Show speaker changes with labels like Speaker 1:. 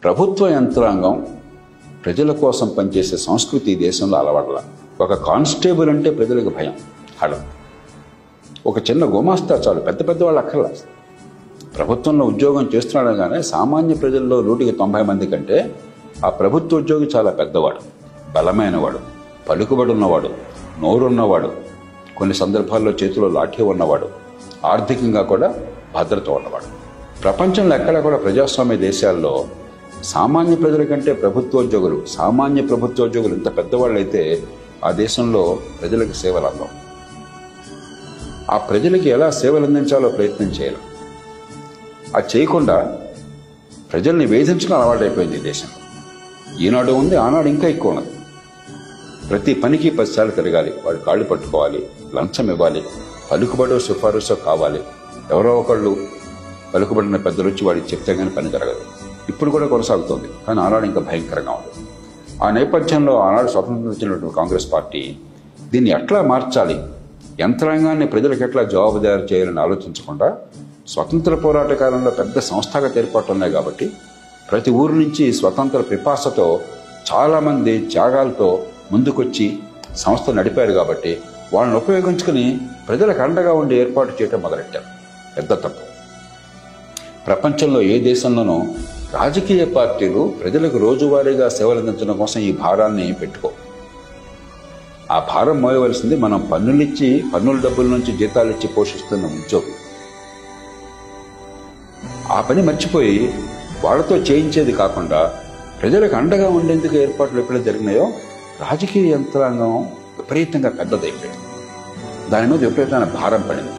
Speaker 1: ప్రభుత్వ యంత్రాంగం ప్రజల కోసం పనిచేసే సంస్కృతి ఈ దేశంలో అలవాట్ల. ఒక కానిస్టేబుల్ అంటే ప్రజలకు భయం, హడం. ఒక చిన్న గుమాస్తా చాలు, పెద్ద పెద్ద వాళ్ళు అక్కర్లా. ప్రభుత్వంలో ఉద్యోగం చేస్తున్నాడగానే సామాన్య ప్రజల్లో 190 మంది కంటే ఆ ప్రభుత్వ ఉద్యోగి చాలా పెద్దవాడు, బలమైనవాడు, పలుకుబడి ఉన్నవాడు, నోరున్నవాడు, కొన్ని సందర్భాల్లో చేతిలో లాఠీ ఉన్నవాడు, ఆర్థికంగా కూడా భద్రత ఉన్నవాడు. ప్రపంచంలో ఎక్కడా కూడా ప్రజాస్వామ్య దేశాల్లో సామాన్య ప్రజల కంటే సామాన్య ప్రభుత్వోద్యోగులు ఇంత పెద్దవాళ్ళు అయితే ఆ దేశంలో ప్రజలకు సేవలు అందం. ఆ ప్రజలకి ఎలా సేవలు అందించాలో ప్రయత్నం చేయాలి. అది చేయకుండా ప్రజల్ని వేధించడం అలవాటైపోయింది ఈ దేశంలో. ఈనాడు ఉంది, ఆనాడు ఇంకా ఎక్కువ ఉన్నది. ప్రతి పనికి 10 సార్లు తిరగాలి, వాడి కాళ్ళు పట్టుకోవాలి, లంచం ఇవ్వాలి, పలుకుబడో సిఫారసో కావాలి. ఎవరో ఒకళ్ళు పలుకుబడిన పెద్దలు వచ్చి వాడికి చెప్తే కానీ పని జరగదు. ఇప్పుడు కూడా కొనసాగుతుంది, కానీ ఆనాడు ఇంకా భయంకరంగా ఉంది. ఆ నేపథ్యంలో ఆనాడు స్వతంత్రం వచ్చినటువంటి కాంగ్రెస్ పార్టీ దీన్ని ఎట్లా మార్చాలి, యంత్రాంగాన్ని ప్రజలకు ఎట్లా జవాబుదారీ చేయాలని ఆలోచించకుండా స్వతంత్ర పోరాట కాలంలో పెద్ద సంస్థాగత ఏర్పాట్లు ఉన్నాయి కాబట్టి ప్రతి ఊరు నుంచి స్వతంత్ర పిపాసతో చాలామంది త్యాగాలతో ముందుకొచ్చి సంస్థ నడిపారు కాబట్టి వాళ్ళని ఉపయోగించుకుని ప్రజలకు అండగా ఉండి ఏర్పాటు చేయడం మొదలెట్టారు. పెద్ద తప్పు. ప్రపంచంలో ఏ దేశంలోనూ రాజకీయ పార్టీలు ప్రజలకు రోజువారీగా సేవలు అందించడం కోసం ఈ భారాన్ని పెట్టుకో. ఆ భారం మోయవలసింది మనం పన్నుల డబ్బుల నుంచి జీతాలు ఇచ్చి పోషిస్తున్న ఉద్యోగం. ఆ పని మర్చిపోయి వాళ్ళతో చేయించేది కాకుండా ప్రజలకు అండగా ఉండేందుకు ఏర్పాట్లు ఎప్పుడైతే జరిగినాయో రాజకీయ యంత్రాంగం విపరీతంగా పెద్దదైపోయింది. దాని మీద విపరీతమైన భారం పడింది.